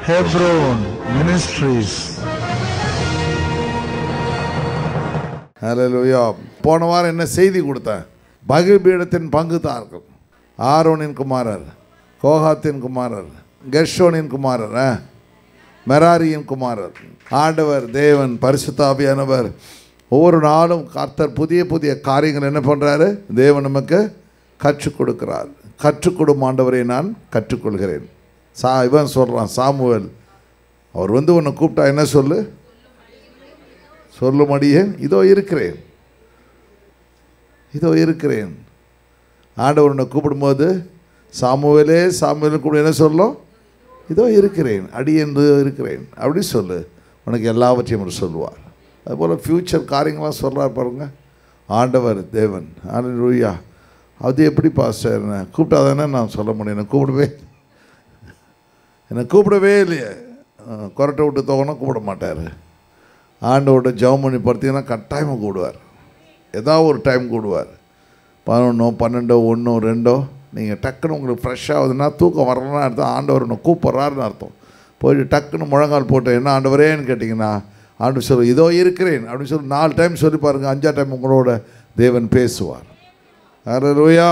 Hebron Ministries. ஹல்லேலூயா. போன வாரம் என்ன செய்தி கொடுத்தேன்? பலிபீடத்தின் பங்குதாரர்கள், ஆரோனின் குமாரர், கோகாத்தின் குமாரர், கெர்ஷோனின் குமாரர், மெராரியின் குமாரர். ஆண்டவர் தேவன் பரிசுத்த ஆவியானவர் ஒவ்வொரு நாளும் கர்த்தர் புதிய புதிய காரியங்கள் என்ன பண்ணுறாரு? தேவன் நமக்கு கற்றுக் கொடுக்கிறார். கற்றுக்கொடும் ஆண்டவரை நான் கற்றுக்கொள்கிறேன். இவன் சொல்கிறான், சாமுவேல், அவர் வந்து உன்னை கூப்பிட்டா என்ன சொல்லு? சொல்லும்படியே இதோ இருக்கிறேன், இதோ இருக்கிறேன். ஆண்டவர் உன்னை கூப்பிடும்போது சாமுவேலே சாமுவேல் கூட என்ன சொல்லும்? இதோ இருக்கிறேன், அடி என்று இருக்கிறேன் அப்படி சொல்லு, உனக்கு எல்லாவற்றையும் அவர் சொல்லுவார். அதுபோல் ஃப்யூச்சர் காரியங்களாம் சொல்கிறார் பாருங்க ஆண்டவர் தேவன். ஹல்லேலூயா. அது எப்படி பாஸ்டர் என்ன கூப்பிட்டா தானே நான் சொல்ல முடியும்? என்னை கூப்பிடவே இல்லையே. கொரட்டை விட்டு தோகணும் கூப்பிட மாட்டார். ஆண்டோட ஜெபம் பண்ணி பார்த்தீங்கன்னா கட்டாயமாக கூடுவார். ஏதாவது ஒரு டைம் கூடுவார். 11, 12, 1, 2 நீங்கள் டக்குன்னு உங்களுக்கு ஃப்ரெஷ் ஆகுதுன்னா தூக்கம் வரலன்னா அர்த்தம் ஆண்டவர் ஒன்று கூப்பிட்றாருன்னு அர்த்தம். போயிட்டு டக்குன்னு முழங்கால் போட்டு என்ன ஆண்டவரேன்னு கேட்டிங்கன்னா ஆண்டு சொல்லு இதோ இருக்கிறேன் அப்படின்னு சொல்லி 4 டைம் சொல்லி பாருங்கள். 5ஆம் டைம் உங்களோட தேவன் பேசுவார். ஹல்லேலூயா.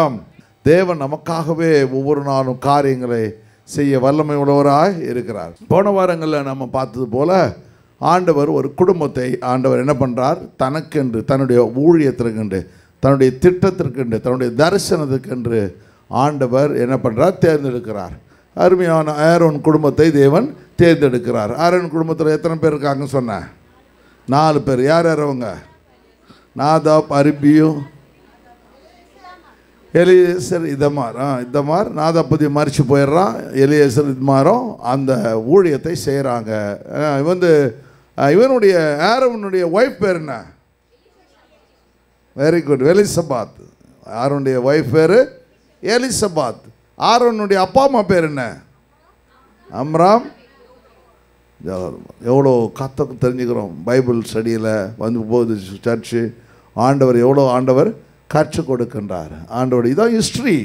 தேவன் நமக்காகவே ஒவ்வொரு நாளும் காரியங்களை செய்ய வல்லமை உள்ளவராய் இருக்கிறார். போன வாரங்களில் நம்ம பார்த்தது போல் ஆண்டவர் ஒரு குடும்பத்தை ஆண்டவர் என்ன பண்ணுறார்? தனக்கென்று, தன்னுடைய ஊழியத்திற்கென்று, தன்னுடைய திட்டத்திற்கென்று, தன்னுடைய தரிசனத்துக்கென்று ஆண்டவர் என்ன பண்ணுறார்? தேர்ந்தெடுக்கிறார். அருமையான ஆரோன் குடும்பத்தை தேவன் தேர்ந்தெடுக்கிறார். ஆரோன் குடும்பத்தில் எத்தனை பேர் இருக்காங்கன்னு சொன்னேன்? 4 பேர். யார் யார் அவங்க? Nadab, Abihu, Eleazar, Ithamar. நாதாபதி மறித்து போயிடுறான். எலியேசர், இத்மாரும் அந்த ஊழியத்தை செய்கிறாங்க. இவனுடைய ஆரோனுடைய ஒய்ஃப் பேர் என்ன? Very good, Elisabeth. ஆரோனுடைய ஒய்ஃப் பேர் எலிசபாத். ஆரோனுடைய அப்பா அம்மா பேர் என்ன? அம்ராம். எவ்வளோ கத்த தெரிஞ்சுக்கிறோம் பைபிள் ஸ்டடியில் வந்து போகுது சர்ச்சு. ஆண்டவர் எவ்வளோ ஆண்டவர் கற்றுக் கொடுக்கின்றார். ஆண்டோட இதான் ஹிஸ்ட்ரி.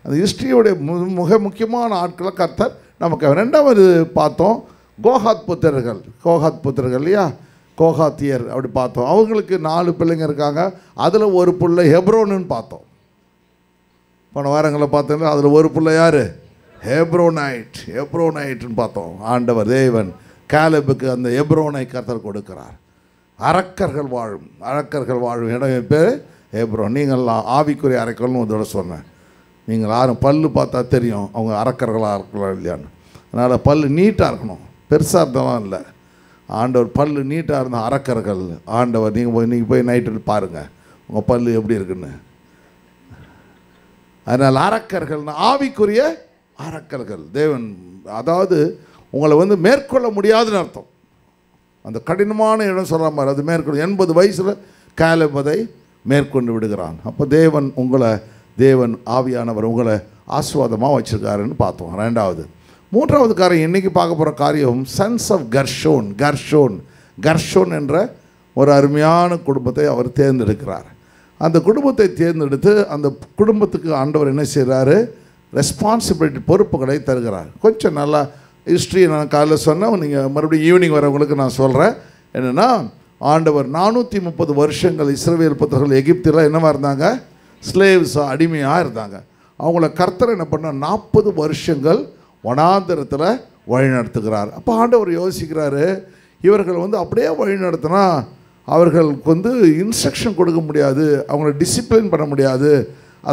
அந்த ஹிஸ்ட்ரியோடைய மிக முக்கியமான ஆட்களை கர்த்தர் நமக்கு. 2வது பார்த்தோம் கோகாத் புத்திரர்கள் இல்லையா? கோகாத்தியர் அப்படி பார்த்தோம். அவங்களுக்கு 4 பிள்ளைங்க இருக்காங்க. அதில் ஒரு பிள்ளை ஹெப்ரோன்னு பார்த்தோம். போன வாரங்களில் பார்த்தோம்னா அதில் ஒரு பிள்ளை யார்? ஹெப்ரோனைட்னு பார்த்தோம். ஆண்டவர் தேவன் காலேபுக்கு அந்த ஹெப்ரோனை கர்த்தர் கொடுக்கிறார். அரக்கர்கள் வாழும் இடம் பேர் ஹெப்ரோன். நீங்கள்லாம் ஆவிக்குரிய அரக்கர்கள்னு ஒரு தடவை சொன்னேன். நீங்கள் யாரும் பல்லு பார்த்தா தெரியும் அவங்க அரக்கர்களாக இருக்கலாம் இல்லையான்னு. அதனால் பல்லு நீட்டாக இருக்கணும், பெருசாக இருந்தாலும் இல்லை. ஆண்டவர் பல்லு நீட்டாக இருந்த அரக்கர்கள். ஆண்டவர் நீங்கள் போய் நைட்டு பாருங்கள் உங்கள் பல்லு எப்படி இருக்குன்னு. அதனால் அரக்கர்கள்னா ஆவிக்குரிய அரக்கர்கள். தேவன் அதாவது உங்களை வந்து மேற்கொள்ள முடியாதுன்னு அர்த்தம். அந்த கடினமான இடம் சொல்கிற மாதிரி அது மேற்கொள்ள 80 வயசில் காலேபை மேற்கொண்டு விடுகிறான். அப்போ தேவன் ஆவியானவர் உங்களை ஆசீர்வாதமாக வச்சுருக்காருன்னு பார்த்தோம். 2வது. 3வது காரியம் இன்றைக்கி பார்க்க போகிற காரியம் சன்ஸ் ஆஃப் கர்ஷோன் என்ற ஒரு அருமையான குடும்பத்தை அவர் தேர்ந்தெடுக்கிறார். அந்த குடும்பத்தை தேர்ந்தெடுத்து அந்த குடும்பத்துக்கு ஆண்டவர் என்ன செய்கிறாரு? ரெஸ்பான்சிபிலிட்டி, பொறுப்புகளை தருகிறார். கொஞ்சம் நல்லா ஹிஸ்ட்ரி நான் காலையில் சொன்னேன். நீங்கள் மறுபடியும் ஈவினிங் வரவங்களுக்கு நான் சொல்கிறேன். என்னென்னா ஆண்டவர் 430 வருஷங்கள் இஸ்ரவேல் புத்திரர்கள் எகிப்தில் என்னவாக இருந்தாங்க? ஸ்லேவ்ஸாக, அடிமையாக இருந்தாங்க. அவங்கள கர்த்தர் என்ன பண்ண 40 வருஷங்கள் வனாந்தரத்தில் வழிநடத்துகிறார். அப்போ ஆண்டவர் யோசிக்கிறாரு, இவர்கள் வந்து அப்படியே வழிநடத்தினா அவர்களுக்கு வந்து இன்ஸ்ட்ரக்ஷன் கொடுக்க முடியாது, அவங்கள டிசிப்ளின் பண்ண முடியாது.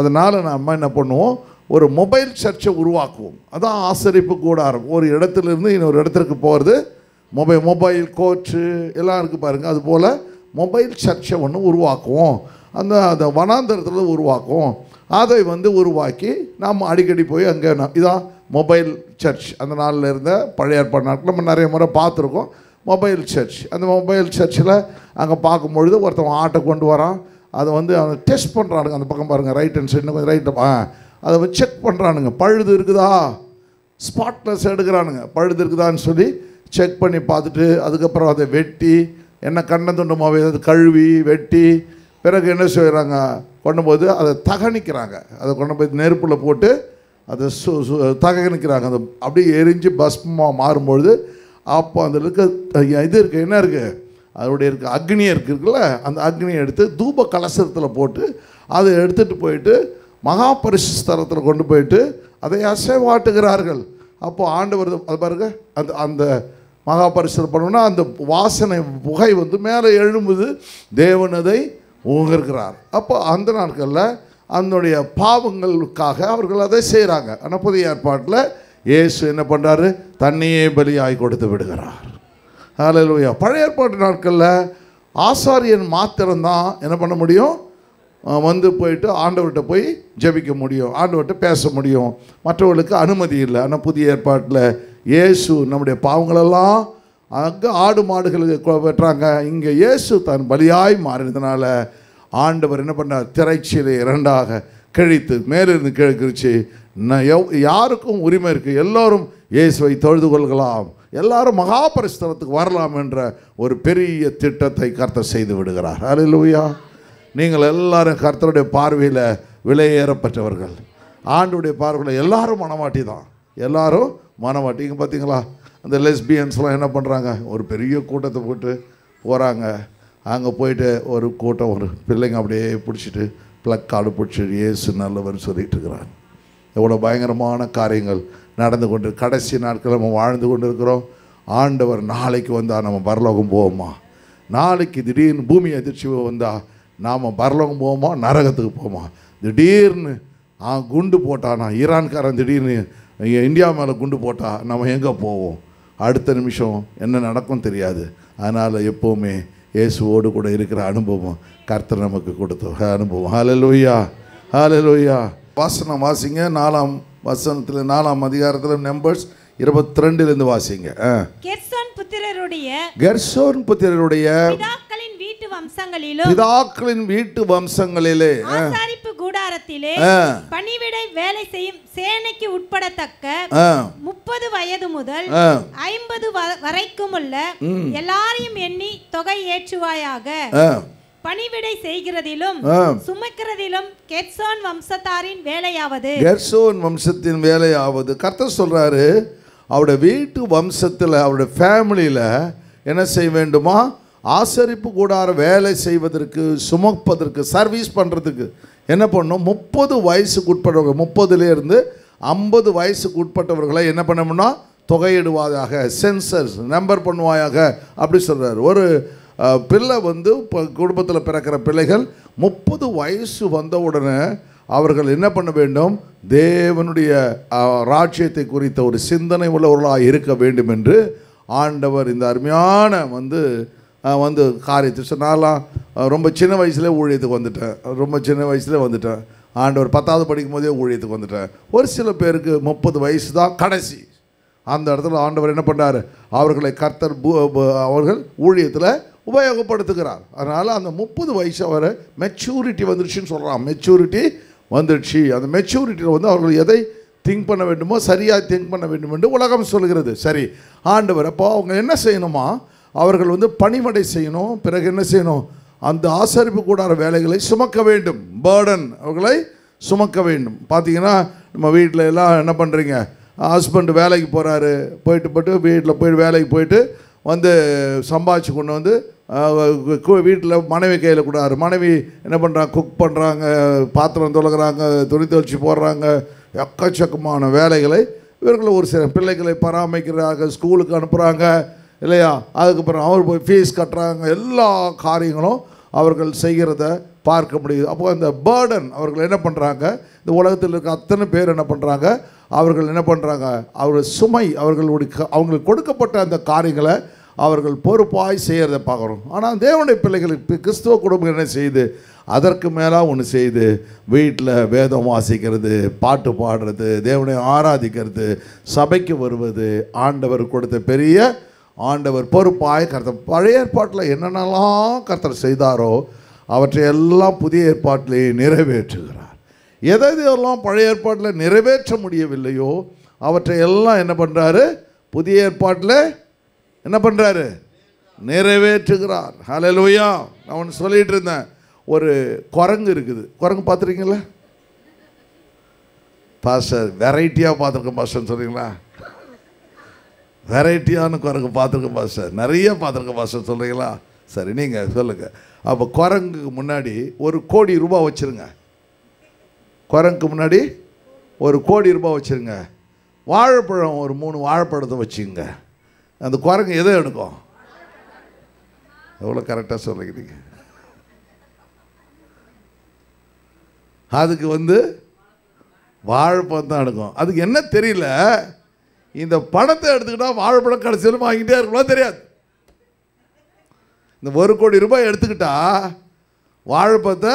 அதனால் நம்ம என்ன பண்ணுவோம்? ஒரு மொபைல் சர்ச்சை உருவாக்குவோம். அதான் ஆசரிப்பு கூடாரம். ஒரு இடத்துலேருந்து இன்னொரு இடத்துக்கு போகிறது மொபைல் கோர்ட்டு எல்லாம் இருக்குது பாருங்கள். அதுபோல் மொபைல் சர்ச்சை ஒன்று உருவாக்குவோம். அந்த வனாந்தரத்தில் உருவாக்குவோம். அதை வந்து உருவாக்கி நாம் அடிக்கடி போய் அங்கே இதான் மொபைல் சர்ச். அந்த நாளில் இருந்த பழைய ஏற்பாடு நாட்கள் நம்ம நிறைய முறை பார்த்துருக்கோம். Mobile search. அந்த மொபைல் சர்ச்சில் அங்கே பார்க்கும்பொழுது ஒருத்தவன் ஆட்டை கொண்டு வரான். அதை வந்து அவனை டெஸ்ட் பண்ணுறானுங்க. அந்த பக்கம் பாருங்கள், ரைட் ஹேண்ட் சைடு கொஞ்சம் ரைட்டு அதை வந்து செக் பண்ணுறானுங்க. பழுது இருக்குதா? ஸ்பாட்லெஸ் எடுக்கிறானுங்க. பழுது இருக்குதான்னு சொல்லி செக் பண்ணி பார்த்துட்டு அதுக்கப்புறம் அதை வெட்டி என்ன கண்ணை துண்டமாகவே அதை கழுவி வெட்டி பிறகு என்ன செய்கிறாங்க? கொண்டு போது அதை தகனிக்கிறாங்க. அதை கொண்டு போய் நெருப்பில் போட்டு அதை தகனிக்கிறாங்க. அந்த அப்படியே எரிஞ்சு பஸ்மமாக மாறும்பொழுது அப்போ அதில் இருக்க இது இருக்குது, என்ன இருக்குது, அதோடைய இருக்க அக்னியை இருக்குல்ல, அந்த அக்னியை எடுத்து தூப கலசத்தில் போட்டு அதை எடுத்துகிட்டு போயிட்டு மகா பரிசுத்தலத்தில் கொண்டு போயிட்டு அதை அசைவாட்டுகிறார்கள். அப்போது ஆண்டவர் அது பாருங்க, அந்த அந்த மகா பரிசுத்தம் பண்ணோன்னா அந்த வாசனை புகை வந்து மேலே எழும்புது, தேவன் அதை உணர்கிறார். அப்போ அந்த நாட்களில் அதனுடைய பாவங்களுக்காக அவர்கள் அதை செய்கிறாங்க. ஆனால் புதிய ஏற்பாட்டில் இயேசு என்ன பண்ணுறாரு, தன்னையே பலியாய் கொடுத்து விடுகிறார். ஹல்லேலூயா. பழைய ஏற்பாட்டு நாட்களில் ஆசாரியன் மாத்திரம்தான் என்ன பண்ண முடியும், வந்து போயிட்டு ஆண்டவர்கிட்ட போய் ஜெபிக்க முடியும், ஆண்டவர்கிட்ட பேச முடியும், மற்றவர்களுக்கு அனுமதி இல்லை. ஆனால் புதிய ஏற்பாட்டில் இயேசு நம்முடைய பாவங்களெல்லாம் அங்கே ஆடு மாடுகளுக்கு வெட்டுறாங்க, இங்கே இயேசு தன் பலியாய் மாறினதுனால ஆண்டவர் என்ன பண்ணார், திரைச்சீலை இரண்டாக கிழித்து மேலிருந்து கிழிச்சு யாருக்கும் உரிமை இருக்குது, எல்லோரும் இயேசுவை தொழுது கொள்கலாம், எல்லாரும் மகா பரிசுத்தலத்துக்கு வரலாம் என்ற ஒரு பெரிய திட்டத்தை கர்த்தர் செய்து விடுகிறார். ஹல்லேலூயா. நீங்கள் எல்லாரும் கர்த்தருடைய பார்வையில் விலையேறப்பட்டவர்கள். ஆண்டுடைய பார்வையில் எல்லாரும் மனவாட்டி தான், எல்லாரும் மனவாட்டி. இங்கே பார்த்தீங்களா, அந்த லெஸ்பியன்ஸ்லாம் என்ன பண்ணுறாங்க, ஒரு பெரிய கூட்டத்தை போட்டு போகிறாங்க. அங்கே போயிட்டு ஒரு கூட்டம், ஒரு பிள்ளைங்க அப்படியே பிடிச்சிட்டு பிளக்கார்டு பிடிச்சிட்டு இயேசு நல்லவர் சொல்லிட்டு இருக்கிறாங்க. எவ்வளோ பயங்கரமான காரியங்கள் நடந்து கொண்டு கடைசி நாட்கள் நம்ம வாழ்ந்து கொண்டு இருக்கிறோம். ஆண்டவர் நாளைக்கு வந்தால் நம்ம பரலோகம் போவோமா, நாளைக்கு திடீர்னு பூமி அதிர்ச்சி வந்தால் நாம் பரலோகம் போவோமா, நரகத்துக்கு போவோமா, திடீர்னு குண்டு போட்டானா, ஈரான்காரன் திடீர்னு இந்தியா மேலே குண்டு போட்டால் நம்ம எங்கே போவோம், அடுத்த நிமிஷம் என்ன நடக்கும் தெரியாது. அதனால் எப்போவுமே இயேசுவோடு கூட இருக்கிற அனுபவம் கர்த்தர் நமக்கு கொடுத்த அனுபவம். ஹல்லேலூயா, ஹல்லேலூயா. வாசனம் வாசிங்க, 4ஆம் வசனத்தில் 4ஆம் அதிகாரத்தில் நம்பர்ஸ் 22 வாசிங்க. கெர்சோன் புத்திரருடைய பிதாக்களின் வீட்டு வம்சங்களிலே ஆசாரிப்பு கூடாரத்திலே பணிவிடை வேலை செய்யும் சேனைக்கு உட்படத்தக்க 30 வயது முதல் 50 வரைக்கும் உள்ள எல்லாரையும் எண்ணி தொகை ஏற்றுவாயாக. பணிவிடை செய்கிறதிலும் சுமக்கிறதிலும் கெர்சோன் வம்சத்தாரின் வேலையாவது. கெர்சோன் வம்சத்தின் வேலையாவது. கர்த்தர் சொல்றாரு, அவருடைய வீட்டு வம்சத்தில் அவருடைய ஃபேமிலியில் என்ன செய்ய வேண்டுமா, ஆசரிப்பு கூடார வேலை செய்வதற்கு, சுமப்பதற்கு, சர்வீஸ் பண்ணுறதுக்கு என்ன பண்ணணும், 30 வயசுக்கு உட்பட்டவர்கள், 30லேருந்து 50 வயசுக்கு உட்பட்டவர்களை என்ன பண்ணணும்னா தொகையிடுவாயாக, சென்சஸ் நம்பர் பண்ணுவாயாக அப்படி சொல்கிறார். ஒரு பிள்ளை வந்து இப்போ குடும்பத்தில் பிறக்கிற பிள்ளைகள் 30 வயசு வந்தவுடனே அவர்கள் என்ன பண்ண வேண்டும், தேவனுடைய ராஜ்யத்தை குறித்த ஒரு சிந்தனை உள்ளவர்களாக இருக்க வேண்டும் என்று ஆண்டவர் இந்த அருமையான வந்து காரியத்தை சொன்னாலாம். ரொம்ப சின்ன வயசுலேயே ஊழியத்துக்கு வந்துட்டேன், ரொம்ப சின்ன வயசுலேயே வந்துட்டேன், ஆண்டவர் 10வது படிக்கும் போதே ஊழியத்துக்கு வந்துட்டேன். ஒரு சில பேருக்கு 30 வயசு தான் கடைசி. அந்த இடத்துல ஆண்டவர் என்ன பண்ணார், அவர்களை கர்த்தர் அவர்கள் ஊழியத்தில் உபயோகப்படுத்துகிறார். அதனால் அந்த 30 வயசு வர மெச்சூரிட்டி வந்துடுச்சுன்னு சொல்கிறான். மெச்சூரிட்டி வந்துடுச்சு. அந்த மெச்சூரிட்டியில் வந்து அவர்கள் எதை திங்க் பண்ண வேண்டுமோ சரியாக திங்க் பண்ண வேண்டும் என்று உலகம் சொல்கிறது. சரி, ஆண்டவர் அப்போ அவங்க என்ன செய்யணுமா, அவர்கள் வந்து பணிவிடை செய்யணும், பிறகு என்ன செய்யணும், அந்த ஆசரிப்பு கூடார வேலைகளை சுமக்க வேண்டும், பேர்டன் அவர்களை சுமக்க வேண்டும். பார்த்தீங்கன்னா நம்ம வீட்டில் எல்லாம் என்ன பண்ணுறீங்க, ஹஸ்பண்ட் வேலைக்கு போகிறாரு, போயிட்டு வீட்டில் போய் வேலைக்கு போயிட்டு வந்து சம்பாதிச்சு கொண்டு வந்து வீட்டில் மனைவி கையில் கூடாது. மனைவி என்ன பண்ணுறாங்க, குக் பண்ணுறாங்க, பாத்திரம் துலகிறாங்க, துணி துவைச்சி போடுறாங்க, எக்கச்சக்கமான வேலைகளை இவர்கள் ஒரு சில பிள்ளைகளை பராமரிக்கிறாங்க, ஸ்கூலுக்கு அனுப்புகிறாங்க இல்லையா, அதுக்கப்புறம் அவர் போய் ஃபீஸ் கட்டுறாங்க, எல்லா காரியங்களும் அவர்கள் செய்கிறத பார்க்க முடியுது. அப்போ அந்த பேர்டன் அவர்கள் என்ன பண்ணுறாங்க, இந்த உலகத்தில் இருக்க அத்தனை பேர் என்ன பண்ணுறாங்க, அவர்கள் என்ன பண்ணுறாங்க, அவர்கள் சுமை அவங்களுக்கு கொடுக்கப்பட்ட அந்த காரியங்களை அவர்கள் பொறுப்பாய் செய்கிறத பார்க்குறோம். ஆனால் தேவனுடைய பிள்ளைகளுக்கு கிறிஸ்துவ குடும்பம் என்ன செய்யுது, அதற்கு மேலே ஒன்று செய்து வீட்டில் வேதம் வாசிக்கிறது, பாட்டு பாடுறது, தேவனை ஆராதிக்கிறது, சபைக்கு வருவது ஆண்டவர் கொடுத்த பெரிய ஆண்டவர் பொறுப்பாய் கர்த்தர். பழைய ஏற்பாட்டில் என்னென்னலாம் கர்த்தர் செய்தாரோ அவற்றை எல்லாம் புதிய ஏற்பாட்டிலே நிறைவேற்றுகிறார். எதெல்லாம் பழைய ஏற்பாட்டில் நிறைவேற்ற முடியவில்லையோ அவற்றை எல்லாம் என்ன பண்ணுறாரு, புதிய ஏற்பாட்டில் என்ன பண்ணுறாரு, நிறைவேற்றுகிறார். ஹல்லேலூயா. நான் ஒன்று சொல்லிகிட்டு இருந்தேன், ஒரு குரங்கு இருக்குது, குரங்கு பார்த்துருக்கீங்களா, பாஸ்டர் வெரைட்டியாக பார்த்துருக்கேன் பாஸ்டர்னு சொல்கிறீங்களா? வெரைட்டியான குரங்கு பார்த்துருக்கேன் பாஸ்டர், நிறைய பார்த்துருக்கேன் பாஸ்டர் சொல்கிறீங்களா? சரி, நீங்கள் சொல்லுங்கள். அப்போ குரங்குக்கு முன்னாடி ₹1 கோடி வச்சுருங்க. குரங்குக்கு முன்னாடி ₹1 கோடி வச்சுருங்க. வாழைப்பழம் ஒரு 3 வாழைப்பழத்தை வச்சுங்க. அந்த குரங்கு எதை எடுக்கும்? எவ்வளோ கரெக்டாக சொல்லிக்கிறீங்க. அதுக்கு வாழைப்பழம் தான் எடுக்கும். அதுக்கு என்ன தெரியல, இந்த பணத்தை எடுத்துக்கிட்டால் வாழைப்பழம் கடைசியில் வாங்கிட்டே இருக்கலாம் தெரியாது. இந்த ₹1 கோடி எடுத்துக்கிட்டா வாழைப்பழத்தை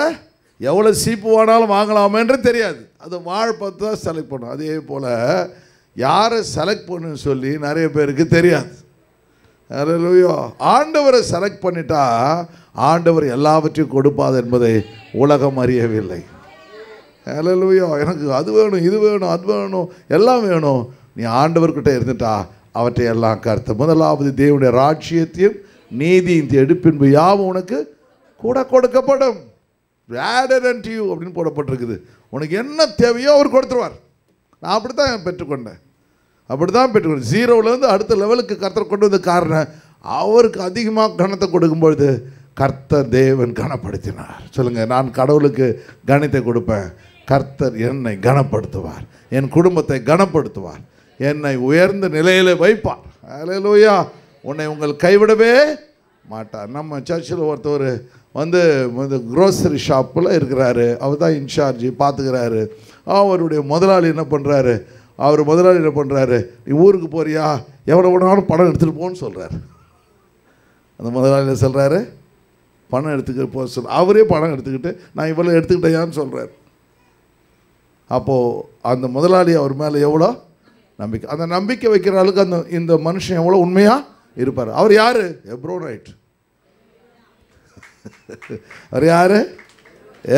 எவ்வளோ சீப்பு வேணாலும் வாங்கலாமேன்ற தெரியாது. அது வாழைப்பழத்தை செலக்ட் பண்ணும். அதே போல் யாரை செலக்ட் பண்ணுன்னு சொல்லி நிறைய பேருக்கு தெரியாது. அல்லேலூயா. ஆண்டவரை செலக்ட் பண்ணிட்டா ஆண்டவர் எல்லாவற்றையும் கொடுப்பாது என்பதை உலகம் அறியவில்லை. அல்லேலூயா. எனக்கு அது வேணும், இது வேணும், அது வேணும், எல்லாம் வேணும். நீ ஆண்டவர்கிட்ட இருந்துட்டா அவற்றை எல்லாம் கர்த்தர் முதலாவது தேவனுடைய ராஜ்யத்தையும் நீதியின் எடுப்பின்பு யாவும் உனக்கு கூட கொடுக்கப்படும். ஆடட் அன்டு யூ அப்படின்னு போடப்பட்டிருக்குது. உனக்கு என்ன தேவையோ அவர் கொடுத்துருவார். நான் அப்படி தான் பெற்றுக்கொண்டேன். 0லேருந்து அடுத்த லெவலுக்கு கர்த்தர் கொண்டு வந்த காரணம், அவருக்கு அதிகமாக கனத்தை கொடுக்கும்பொழுது கர்த்தர் தேவன் கனப்படுத்தினார். சொல்லுங்கள், நான் கடவுளுக்கு கனத்தை கொடுப்பேன், கர்த்தர் என்னை கனப்படுத்துவார், என் குடும்பத்தை கனப்படுத்துவார், என்னை உயர்ந்த நிலையில் வைப்பார். அல்லேலூயா. உன்னை உங்கள் கைவிடவே மாட்டார். நம்ம சர்ச்சில் ஒருத்தவர் க்ரோசரி ஷாப்பில் இருக்கிறாரு. அவர் தான் இன்சார்ஜ், பார்த்துக்கிறாரு. அவருடைய முதலாளி என்ன பண்ணுறாரு, நீ ஊருக்கு போறியா, எவ்வளோ வேணாலும் பணம் எடுத்துகிட்டு போன்னு சொல்கிறாரு. அந்த முதலாளியில் சொல்கிறாரு, பணம் எடுத்துக்கிட்டு போக சொல்ல. அவரே பணம் எடுத்துக்கிட்டு நான் இவ்வளோ எடுத்துக்கிட்டேயான்னு சொல்கிறார். அப்போது அந்த முதலாளி அவர் மேலே எவ்வளோ நம்பிக்கை, அந்த நம்பிக்கை வைக்கிற அளவுக்கு இந்த மனுஷன் எவ்வளோ உண்மையாக இருப்பார். அவர் யார்? எப்ரோனைட். அவர் யார்?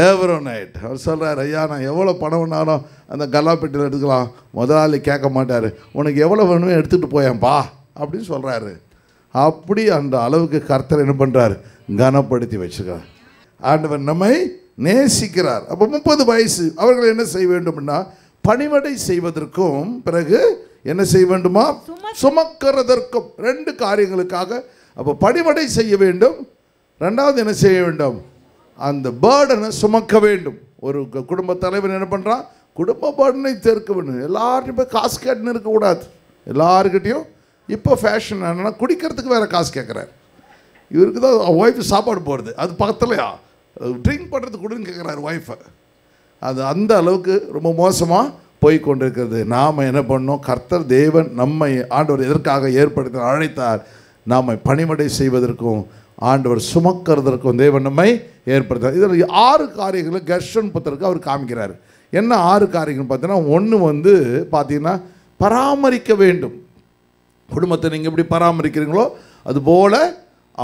எப்ரோனைட். அவர் சொல்கிறார், ஐயா நான் எவ்வளோ பணம் வேணாலும் அந்த கல்லாப்பெட்டியில் எடுத்துக்கலாம். முதலாளி கேட்க மாட்டார், உனக்கு எவ்வளோ வேணுமோ எடுத்துகிட்டு போயேன்ப்பா அப்படின்னு சொல்கிறாரு. அப்படி அந்த அளவுக்கு கர்த்தர் என்ன பண்ணுறார், கனப்படுத்தி வச்சுக்கிறார். ஆண்டவர் நம்மை நேசிக்கிறார். அப்போ 30 வயசு அவர்கள் என்ன செய்ய வேண்டும்னா, பணிவடை செய்வதற்கும் பிறகு என்ன செய்ய வேண்டுமா, சுமக்கிறதற்கும் 2 காரியங்களுக்காக. அப்போ பணிவடை செய்ய வேண்டும், 2வது என்ன செய்ய வேண்டும், அந்த பேர்டனை சுமக்க வேண்டும். ஒரு குடும்ப தலைவர் என்ன பண்ணுறான், குடும்ப பேர்டனை தீர்க்க வேண்டும். எல்லார்ட்டையும் போய் காசு கேட்டுன்னு இருக்கக்கூடாது. எல்லாருக்கிட்டையும் இப்போ ஃபேஷன் என்னென்னா குடிக்கிறதுக்கு வேறு காசு கேட்குறாரு. இவருக்கு தான் ஒய்ஃபு சாப்பாடு போடுறது, அது பக்கத்துலையா ட்ரிங்க் பண்ணுறதுக்கு கொடுன்னு கேட்குறாரு ஒய்ஃபை. அது அந்த அளவுக்கு ரொம்ப மோசமாக போய் கொண்டிருக்கிறது. நாம் என்ன பண்ணோம், கர்த்தர் தேவன் நம்மை ஆண்டவர் எதற்காக ஏற்படுத்த அழைத்தார், நாம் பணிமடை செய்வதற்கும் ஆண்டவர் சுமக்கிறதற்கும் தேவன் நம்மை ஏற்படுத்தார். இதில் 6 காரியங்களை கெர்ஷோன் புத்தருக்கு அவர் காமிக்கிறார். என்ன 6 காரியங்கள் பார்த்தீங்கன்னா, ஒன்று பார்த்தீங்கன்னா பராமரிக்க வேண்டும். குடும்பத்தை நீங்கள் எப்படி பராமரிக்கிறீங்களோ அதுபோல்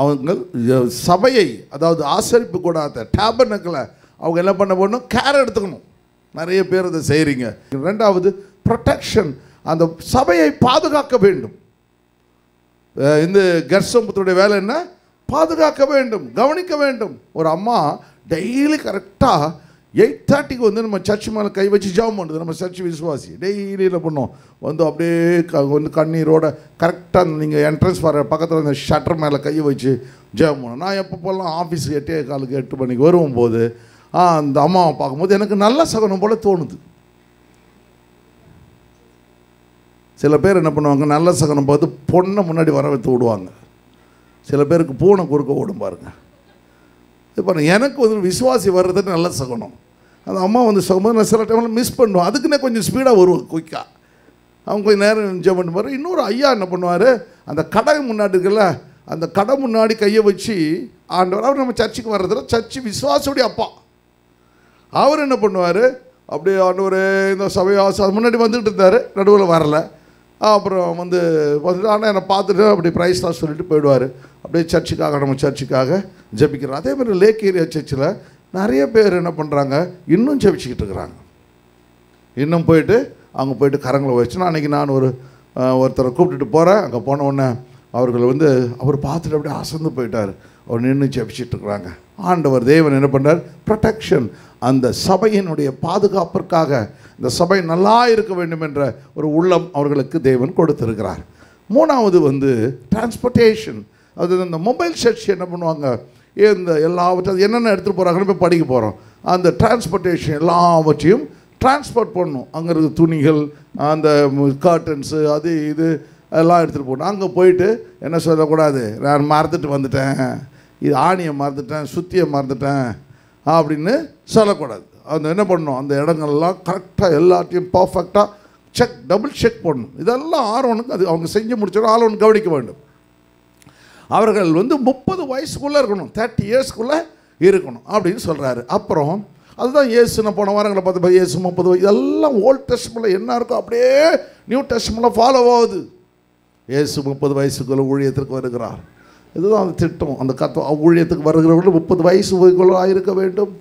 அவங்க சபையை, அதாவது ஆசரிப்பு கூடாத டேபர்னக்கில் அவங்க என்ன பண்ண போடணும், கேர் எடுத்துக்கணும். நிறைய பேர் அதை செய்கிறீங்க. 2வது ப்ரொடெக்ஷன், அந்த சபையை பாதுகாக்க வேண்டும். இந்த கெர்ஷோன் புத்தருடைய வேலை என்ன, பாதுகாக்க வேண்டும், கவனிக்க வேண்டும். ஒரு அம்மா டெய்லி கரெக்டாக 8:30க்கு நம்ம சர்ச் மேலே கை வச்சு ஜெபம் பண்ணுது. நம்ம சர்ச் விசுவாசி டெய்லி என்ன பண்ணோம், அப்படியே கண்ணீரோட கரெக்டாக நீங்கள் என்ட்ரன்ஸ் வர பக்கத்தில் இந்த ஷட்டர் மேலே கை வச்சு ஜெபம் பண்ணோம். நான் எப்போல்லாம் ஆஃபீஸுக்கு 8:15 8 மணிக்கு வரும்போது அந்த அம்மாவை பார்க்கும்போது எனக்கு நல்ல சகுனம் போல் தோணுது. சில பேர் என்ன பண்ணுவாங்க, நல்ல சகுனம் பார்த்து பொண்ணை முன்னாடி வர வைத்து விடுவாங்க. சில பேருக்கு பூனை குறுக்க ஓடும் பாருங்க. இப்போ எனக்கு விசுவாசி வர்றது நல்ல சகுனம். அந்த அம்மா சகும்போது நான் சில டைமில் மிஸ் பண்ணுவோம். அதுக்குன்னே கொஞ்சம் ஸ்பீடாக வருவோம், குயிக்காக. அவங்க கொஞ்சம் நேரம் என்ஜாய் பண்ணி பாரு. இன்னொரு ஐயா என்ன பண்ணுவார், அந்த கடை முன்னாடி இருக்குல்ல, அந்த கடை முன்னாடி கையை வச்சு ஆண்டவர், அவர் நம்ம சர்ச்சுக்கு வர்றதில்ல, சர்ச்சு விசுவாசுடைய அப்பா, அவர் என்ன பண்ணுவார், அப்படியே ஆண்டவர் இந்த சபையாசம் முன்னாடி வந்துக்கிட்டு இருந்தார், நடுவில் வரலை. அப்புறம் ஆனால் என்னை பார்த்துட்டு அப்படி ப்ரைஸ்லாம் சொல்லிட்டு போயிடுவார். அப்படியே சர்ச்சுக்காக, நம்ம சர்ச்சுக்காக ஜெபிக்கிறோம். அதே மாதிரி லேக் ஏரியா சர்ச்சில் நிறைய பேர் என்ன பண்ணுறாங்க, இன்னும் ஜெபிச்சுக்கிட்டு இருக்கிறாங்க. இன்னும் போயிட்டு அவங்க போயிட்டு கரங்களை வச்சு, நான் ஒருத்தரை கூப்பிட்டுட்டு போகிறேன். அங்கே போன உடனே அவர்கள் அவர் பார்த்துட்டு அப்படியே அசந்து போயிட்டார். அவர் நின்று ஜெபிச்சிட்டு இருக்கிறாங்க. ஆண்டவர் தேவன் என்ன பண்ணார்? ப்ரொடெக்ஷன், அந்த சபையினுடைய பாதுகாப்பிற்காக இந்த சபை நல்லா இருக்க வேண்டும் என்ற ஒரு உள்ளம் அவர்களுக்கு தேவன் கொடுத்திருக்கிறார். மூணாவது வந்து டிரான்ஸ்போர்ட்டேஷன். அது இந்த மொபைல் சர்ச் என்ன பண்ணுவாங்க, இந்த எல்லாவற்றையும் என்னென்ன எடுத்துகிட்டு போகிறாங்கன்னு போய் படிக்க போகிறோம். அந்த டிரான்ஸ்போர்ட்டேஷன் எல்லாவற்றையும் டிரான்ஸ்போர்ட் பண்ணணும். அங்கே இருக்க துணிகள், அந்த கார்டன்ஸு, அது இது எல்லாம் எடுத்துகிட்டு போகணும். அங்கே போயிட்டு என்ன சொல்லக்கூடாது, நான் மறந்துட்டு வந்துட்டேன், இது ஆணியை மறந்துட்டேன், சுத்தியை மறந்துட்டேன் அப்படின்னு சொல்லக்கூடாது. அந்த என்ன பண்ணணும், அந்த இடங்கள்லாம் கரெக்டாக எல்லாத்தையும் பர்ஃபெக்டாக செக், டபுள் செக் பண்ணணும். இதெல்லாம் ஆர்வனுக்கு அது அவங்க செஞ்சு முடிச்சோம் ஆர்வன் கவனிக்க வேண்டும். அவர்கள் வந்து 30 வயசுக்குள்ளே இருக்கணும், 30 இயர்ஸ்க்குள்ளே இருக்கணும் அப்படின்னு சொல்கிறாரு. அப்புறம் அதுதான் இயேசு, நான் போன வாரங்களை பார்த்து இயேசு 30 வயசு, இதெல்லாம் ஓல்ட் டெஸ்ட்மென்ட்ல என்ன இருக்கோ அப்படியே நியூ டெஸ்ட்மென்ட்ல ஃபாலோ ஆகுது. இயேசு 30 வயசுக்குள்ள ஊழியத்திற்கு வருகிறார். இதுதான் அந்த திட்டம். அந்த ஊழியத்துக்கு வருகிறவர்கள் 30 வயசுக்குள்ள ஆயிருக்க வேண்டும்.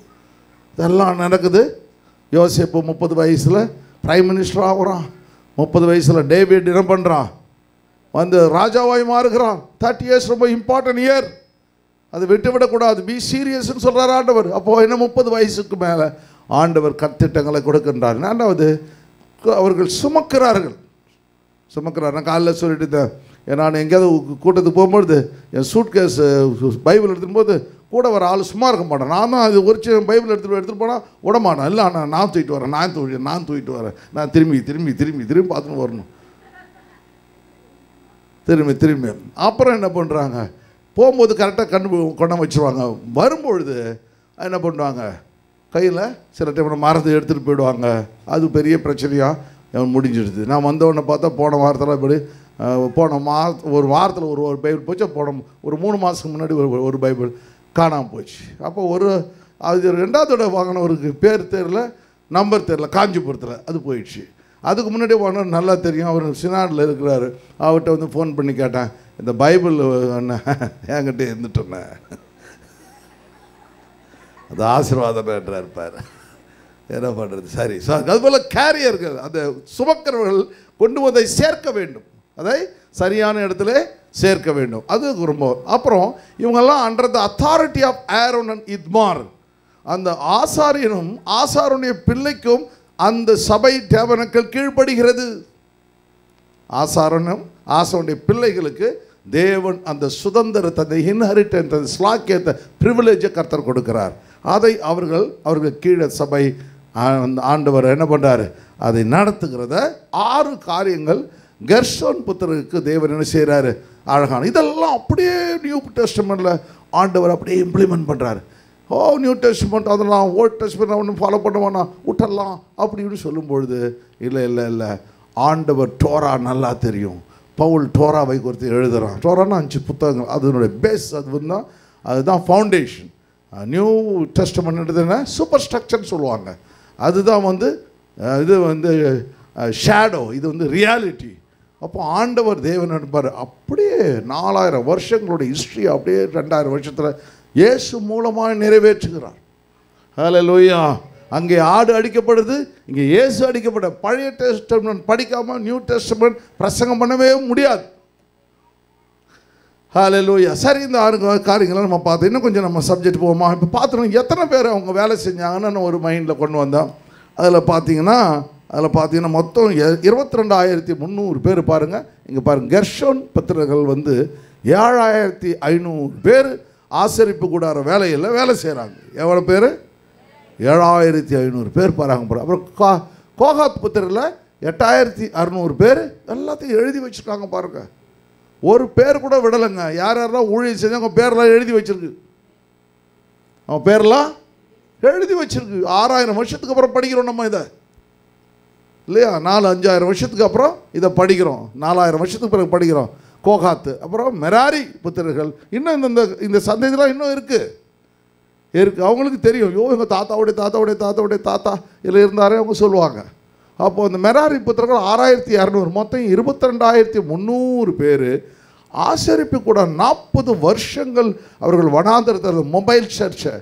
இதெல்லாம் நடக்குது. யோசேப்பு 30 வயசில் பிரைம் மினிஸ்டர் ஆகுறான். 30 வயசில் டேவிட் என்ன பண்ணுறான், வந்து ராஜாவாய் மாறுகிறான். 30 இயர்ஸ் ரொம்ப இம்பார்ட்டன்ட் இயர், அது விட்டுவிடக்கூடாது. பி சீரியஸ்ன்னு சொல்கிறார் ஆண்டவர். அப்போது என்ன 30 வயசுக்கு மேலே ஆண்டவர் கற்திட்டங்களை கொடுக்கின்றார். ரெண்டாவது அவர்கள் சுமக்கிறார்கள். நான் காலையில் சொல்லிட்டு நான் எங்கேயாவது கூட்டத்துக்கு போகும்பொழுது என் சூட்கேஸ் பைபிள் எடுத்துகிட்டு போது கூட வர ஆள் சும்மா இருக்க மாட்டேன். நான் தான் அது ஒரு பைபிள் எடுத்துகிட்டு போனால் விடமாட்டேன். இல்லை நான் தூக்கிட்டு வரேன், நான் தூக்கிட்டு வரேன், நான் திரும்பி பார்த்துன்னு வரணும், திரும்பி. அப்புறம் என்ன பண்ணுறாங்க, போகும்போது கரெக்டாக கொண்டு வச்சுருவாங்க. வரும்பொழுது என்ன பண்ணுவாங்க, கையில் சில டைம் மறந்து எடுத்துகிட்டு போயிடுவாங்க. அது பெரிய பிரச்சனையாக முடிஞ்சிடுது. நான் வந்தவொடனே பார்த்தா போன வாரத்தில் இப்படி ஒரு வாரத்தில் ஒரு பைபிள் போச்சு. ஒரு 3 மாதத்துக்கு முன்னாடி ஒரு பைபிள் காணாமல் போச்சு. அப்போ அது 2வது தடவை வாங்கினவருக்கு பேர் தெரியல, நம்பர் தெரியல, காஞ்சிபுரத்தில் அது போயிடுச்சு. அதுக்கு முன்னாடி வாங்கின நல்லா தெரியும், அவர் சினாடில் இருக்கிறாரு. அவர்கிட்ட வந்து ஃபோன் பண்ணி கேட்டேன், இந்த பைபிள் என்கிட்ட இருந்துட்டோன்னே, அது ஆசீர்வாதம் இருப்பார், என்ன பண்ணுறது. சரி, அதுபோல் கேரியர்கள், அந்த சுமக்கிறவர்கள் கொண்டு வதை சேர்க்க வேண்டும், அதை சரியான இடத்துல சேர்க்க வேண்டும். அது ரொம்ப. அப்புறம் இவங்கெல்லாம் under the authority of Aaron and Ithamar. அந்த ஆசாரியனும் ஆசாரனுடைய பிள்ளைக்கும் அந்த சபை டேபர்னக்கிள் கீழ்ப்படுகிறது. ஆசாரனுடைய பிள்ளைகளுக்கு தேவன் அந்த சுதந்திரத்தை, அந்த இன்ஹெரிட்டன்ஸ், அந்த ஸ்லாக்கியத்தை, ப்ரிவிலேஜை கர்த்தர் கொடுக்கிறார். அதை அவர்கள் கீழே சபை ஆண்டவர் என்ன பண்ணுறாரு, அதை நடத்துகிறத 6 காரியங்கள் கெர்ஷோன் புத்திரருக்கு தேவன் என்ன செய்கிறாரு, அழகான. இதெல்லாம் அப்படியே நியூ டெஸ்டமெண்ட்டில் ஆண்டவர் அப்படியே இம்ப்ளிமெண்ட் பண்ணுறாரு. நியூ டெஸ்டமெண்ட் அதெல்லாம் ஓல்ட் டெஸ்டமெண்ட் ஒன்றும் ஃபாலோ பண்ணுவானா, விட்டுடலாம் அப்படின்னு சொல்லும்பொழுது இல்லை, ஆண்டவர் டோரா நல்லா தெரியும். பவுல் டோராவை குறித்து எழுதுகிறான். டோரானா 5 புத்தகங்கள், அதனுடைய பேஸ் அதுதான் ஃபவுண்டேஷன். நியூ டெஸ்டமெண்ட் என்ன சூப்பர் ஸ்ட்ரக்சர்னு சொல்லுவாங்க. அதுதான் இது ஷேடோ, இது ரியாலிட்டி. அப்போ ஆண்டவர் தேவன் இருப்பார். அப்படியே 4000 வருஷங்களோட ஹிஸ்ட்ரி அப்படியே 2000 வருஷத்தில் இயேசு மூலமாக நிறைவேற்றுகிறார். ஹல்லேலூயா. அங்கே ஆடு அடிக்கப்படுது, இங்கே இயேசு அடிக்கப்பட. பழைய டெஸ்டமெண்ட் படிக்காமல் நியூ டெஸ்டமெண்ட் பிரசங்கம் பண்ணவே முடியாது. ஹல்லேலூயா. சரி, இந்த 6 காரியங்களை நம்ம பார்த்தோம். இன்னும் கொஞ்சம் நம்ம சப்ஜெக்ட் போவோமா? இப்போ பார்த்துருவோம் எத்தனை பேர் அவங்க வேலை செஞ்சாங்கன்னு ஒரு மைண்டில் கொண்டு வந்தோம். அதில் பார்த்தீங்கன்னா மொத்தம் 22,300 பேர் பாருங்கள். இங்கே பாருங்கள், கெர்ஷோன் புத்திரர்கள் 7,500 பேர் ஆசரிப்பு கூடார வேலையில் வேலை செய்கிறாங்க. எவ்வளோ பேர்? 7,500 பேர் பாருங்க. அப்புறம் கோகாத் புத்திரரில் 8,600 பேர் எல்லாத்தையும் எழுதி வச்சுருக்காங்க பாருங்கள். ஒரு பேர் கூட விடலைங்க. யாரெல்லாம் ஊழியம் செஞ்சு அவங்க பேரெல்லாம் எழுதி வச்சுருக்கு. அவன் பேரெல்லாம் எழுதி வச்சுருக்கு. 6,000 வருஷத்துக்கு அப்புறம் படிக்கிறோம் நம்ம இதை, இல்லையா? 4-5,000 வருஷத்துக்கு அப்புறம் இதை படிக்கிறோம். 4,000 வருஷத்துக்கு பிறகு படிக்கிறோம். கோகாத்து, அப்புறம் மெராரி புத்திரர்கள். இன்னும் இந்த சந்ததிலாம் இன்னும் இருக்குது. அவங்களுக்கு தெரியும், எங்கள் தாத்தாவுடைய தாத்தா இதில் இருந்தாரே அவங்க சொல்லுவாங்க. அப்போது இந்த மெராரி புத்திரர்கள் 6,200, மொத்தம் 22,300 பேர் ஆசரிப்பு கூட 40 வருஷங்கள் அவர்கள் வனாந்தரத்தில் மொபைல் சர்ச்சை,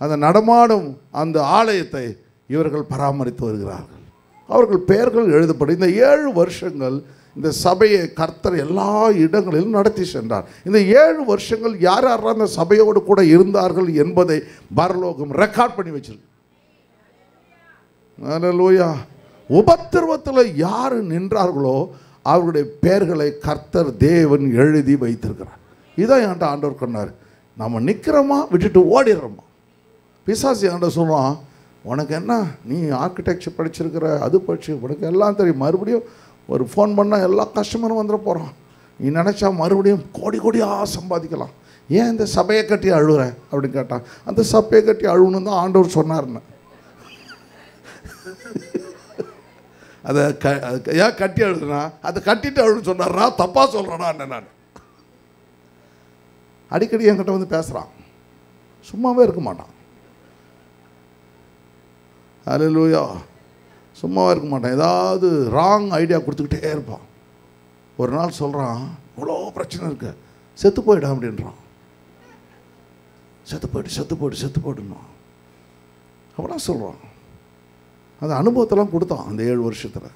அந்த நடமாடும் அந்த ஆலயத்தை இவர்கள் பராமரித்து வருகிறார்கள். அவர்கள் பெயர்கள் எழுதப்படும். இந்த 7 வருஷங்கள் இந்த சபையை கர்த்தர் எல்லா இடங்களிலும் நடத்தி சென்றார். இந்த 7 வருஷங்கள் யார் யாரெல்லாம் அந்த சபையோடு கூட இருந்தார்கள் என்பதை பரலோகம் ரெக்கார்ட் பண்ணி வச்சிருக்கு. அல்லேலூயா. உபத்திரவத்தில் யார் நின்றார்களோ அவருடைய பெயர்களை கர்த்தர் தேவன் எழுதி வைத்திருக்கிறார். இதான் என்கிட்ட ஆண்டவர் சொன்னார். நம்ம நிற்கிறோமா விட்டுட்டு ஓடிடுறோமா? பிசாசு என்கிட்ட சொல்கிறான், உனக்கு என்ன, நீ ஆர்கிடெக்சர் படிச்சிருக்கிற, அது படிச்சு உனக்கு எல்லாம் தெரியும், மறுபடியும் ஒரு ஃபோன் பண்ணால் எல்லா கஸ்டமரும் வந்துட போகிறான், நீ நினச்சா மறுபடியும் கோடி கோடியாக சம்பாதிக்கலாம், ஏன் இந்த சபையை கட்டி அழுகுற அப்படின்னு கேட்டான். அந்த சபையை கட்டி அழுகணுன்னு தான் ஆண்டவர் சொன்னார்னு. அதை ஏன் கட்டி அழுதுனா, அதை கட்டிட்டு அழுன்னு சொன்னார்னா தப்பாக சொல்கிறேன்னா என்ன? நான் அடிக்கடி என்கிட்ட வந்து பேசுகிறான், சும்மாவே இருக்க மாட்டான். அல்லேலூயா. சும்மாவே இருக்க மாட்டான், ஏதாவது ராங் ஐடியா கொடுத்துக்கிட்டே இருப்பான். ஒரு நாள் சொல்கிறான், இவ்வளோ பிரச்சனை இருக்கு, செத்து போயிடும் அப்படின்றான். செத்து போயிடுமா அப்படின்னா சொல்கிறான். அந்த அனுபவத்தெல்லாம் கொடுத்தான் அந்த 7 வருஷத்தில்.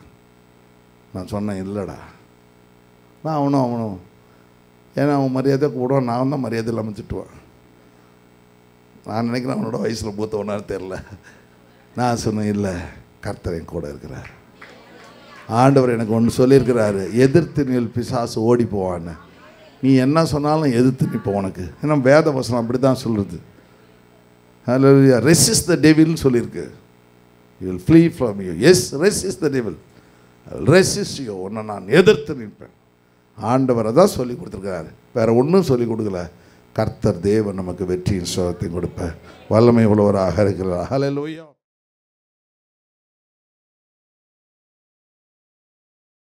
நான் சொன்னேன், இல்லைடா, நான் அவனும் ஏன்னா அவன் மரியாதை கூடுவான், நான் தான் மரியாதை இல்லாமல் திட்டுவேன். நான் நினைக்கிறேன் அவனோட வயசில் மூத்தவனான்னு தெரில. நான் சொன்னேன், இல்லை, கர்த்தர் என் கூட இருக்கிறார். ஆண்டவர் எனக்கு ஒன்று சொல்லியிருக்கிறாரு, எதிர்த்து நில் பிசாசு ஓடி போவான்னு. நீ என்ன சொன்னாலும் எதிர்த்து நிற்போம் உனக்கு. ஏன்னா வேத வசனம் அப்படி தான் சொல்லுது. ஹல்லேலூயா. ரெசிஸ்ட் த டெவில்னு சொல்லியிருக்கு. You will flee from you. Yes, resist the devil. I will resist you. உன்னை நான் எதிர்த்து நிற்பேன். ஆண்டவர் தான் சொல்லி கொடுத்துருக்கிறாரு, வேற ஒன்றும் சொல்லி கொடுக்கல. கர்த்தர் தேவன் நமக்கு வெற்றியின் சுகத்தை கொடுப்ப வல்லமை உள்ளவராக இருக்கிறார். ஹல்லேலூயா.